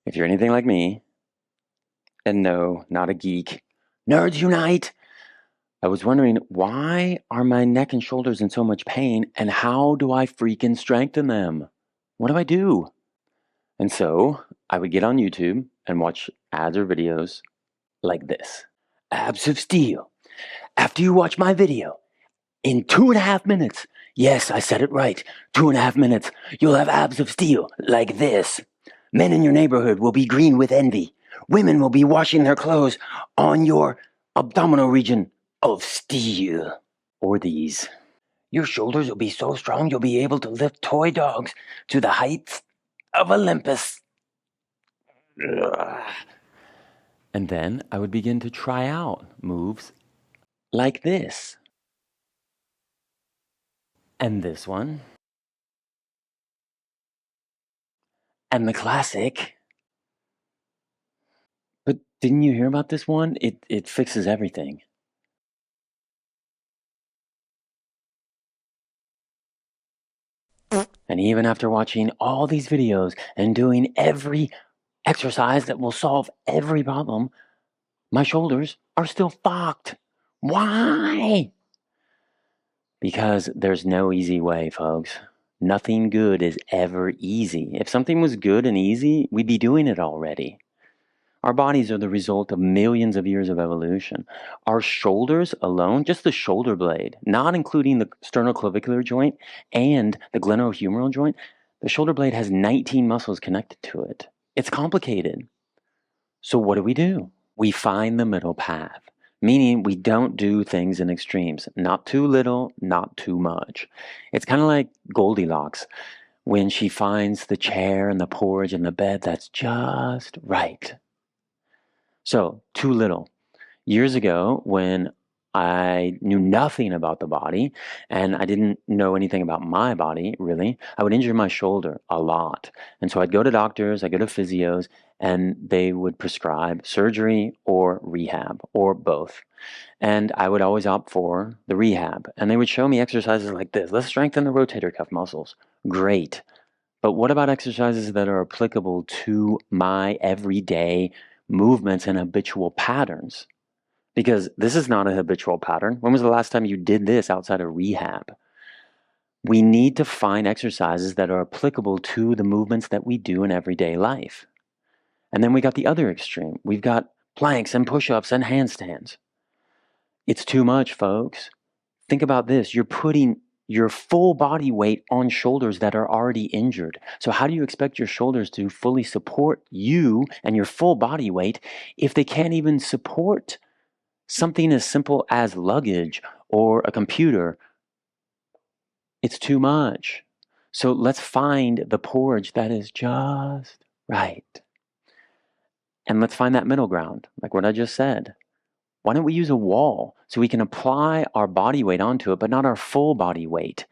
If you're anything like me, and no, not a geek, nerds unite! I was wondering, why are my neck and shoulders in so much pain, and how do I freaking strengthen them? What do I do? And so I would get on YouTube and watch ads or videos like this. Abs of steel. After you watch my video, in 2.5 minutes, yes, I said it right, 2.5 minutes, you'll have abs of steel like this. Men in your neighborhood will be green with envy. Women will be washing their clothes on your abdominal region of steel. Or these. Your shoulders will be so strong you'll be able to lift toy dogs to the heights of Olympus. And then I would begin to try out moves like this. And this one. And the classic. But didn't you hear about this one? It fixes everything. And even after watching all these videos and doing every exercise that will solve every problem, my shoulders are still fucked. Why? Because there's no easy way, folks. Nothing good is ever easy. If something was good and easy, we'd be doing it already. Our bodies are the result of millions of years of evolution. Our shoulders alone, just the shoulder blade, not including the sternoclavicular joint and the glenohumeral joint, the shoulder blade has 19 muscles connected to it. It's complicated. So what do? We find the middle path, meaning we don't do things in extremes. Not too little, not too much. It's kind of like Goldilocks when she finds the chair and the porridge and the bed that's just right. So, too little. Years ago, when I knew nothing about the body and I didn't know anything about my body, really, I would injure my shoulder a lot. And so I'd go to doctors, I'd go to physios, and they would prescribe surgery or rehab or both. And I would always opt for the rehab. And they would show me exercises like this. Let's strengthen the rotator cuff muscles. Great. But what about exercises that are applicable to my everyday movements and habitual patterns? Because this is not a habitual pattern. When was the last time you did this outside of rehab? We need to find exercises that are applicable to the movements that we do in everyday life. And then we got the other extreme. We've got planks and push-ups and handstands. It's too much, folks. Think about this. You're putting your full body weight on shoulders that are already injured. So how do you expect your shoulders to fully support you and your full body weight if they can't even support something as simple as luggage or a computer? It's too much. So let's find the porridge that is just right. And let's find that middle ground, like what I just said. Why don't we use a wall so we can apply our body weight onto it, but not our full body weight?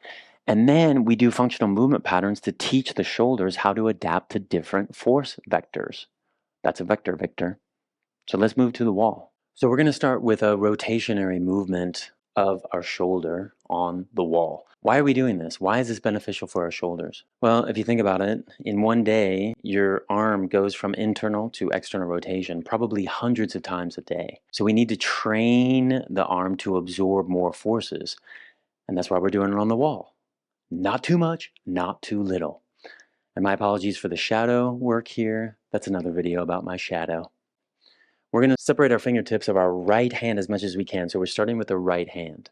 And then we do functional movement patterns to teach the shoulders how to adapt to different force vectors. That's a vector, Victor. So let's move to the wall. So we're going to start with a rotationary movement of our shoulder on the wall. Why are we doing this? Why is this beneficial for our shoulders? Well, if you think about it, in one day, your arm goes from internal to external rotation probably hundreds of times a day. So we need to train the arm to absorb more forces. And that's why we're doing it on the wall. Not too much, not too little. And my apologies for the shadow work here. That's another video about my shadow. We're going to separate our fingertips of our right hand as much as we can. So we're starting with the right hand,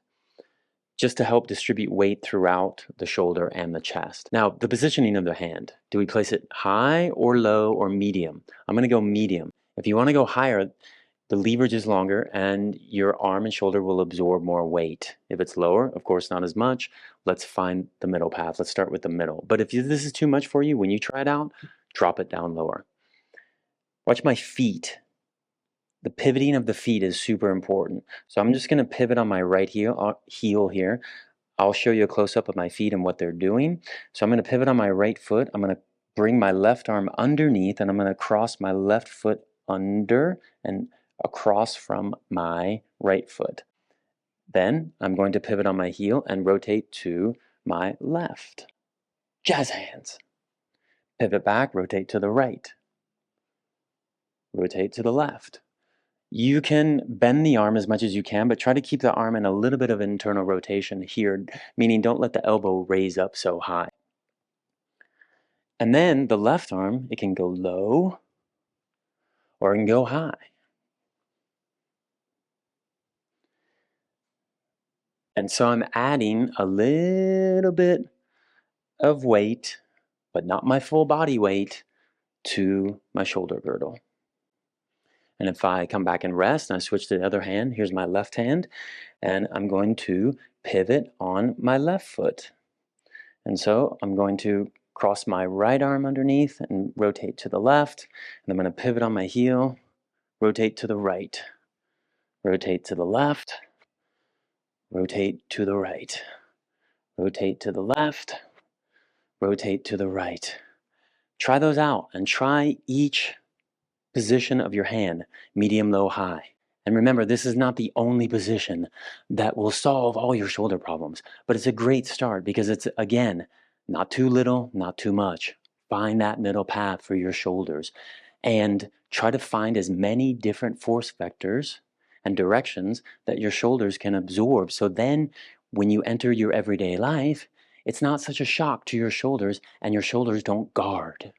just to help distribute weight throughout the shoulder and the chest. Now, the positioning of the hand. Do we place it high or low or medium? I'm going to go medium. If you want to go higher, the leverage is longer and your arm and shoulder will absorb more weight. If it's lower, of course, not as much. Let's find the middle path. Let's start with the middle. But if this is too much for you, when you try it out, drop it down lower. Watch my feet. The pivoting of the feet is super important. So I'm just going to pivot on my right heel here. I'll show you a close-up of my feet and what they're doing. So I'm going to pivot on my right foot. I'm going to bring my left arm underneath, and I'm going to cross my left foot under and across from my right foot. Then I'm going to pivot on my heel and rotate to my left. Jazz hands. Pivot back, rotate to the right. rotate to the left. You can bend the arm as much as you can, but try to keep the arm in a little bit of internal rotation here, meaning don't let the elbow raise up so high. And then the left arm, it can go low or it can go high. And so I'm adding a little bit of weight, but not my full body weight, to my shoulder girdle. And if I come back and rest and I switch to the other hand, here's my left hand, and I'm going to pivot on my left foot. And so I'm going to cross my right arm underneath and rotate to the left. And I'm going to pivot on my heel, rotate to the right, rotate to the left, rotate to the right, rotate to the left, rotate to the right. Try those out and try each position of your hand, medium, low, high. And remember, this is not the only position that will solve all your shoulder problems, but it's a great start because it's, again, not too little, not too much. Find that middle path for your shoulders and try to find as many different force vectors and directions that your shoulders can absorb. So then when you enter your everyday life, it's not such a shock to your shoulders and your shoulders don't guard.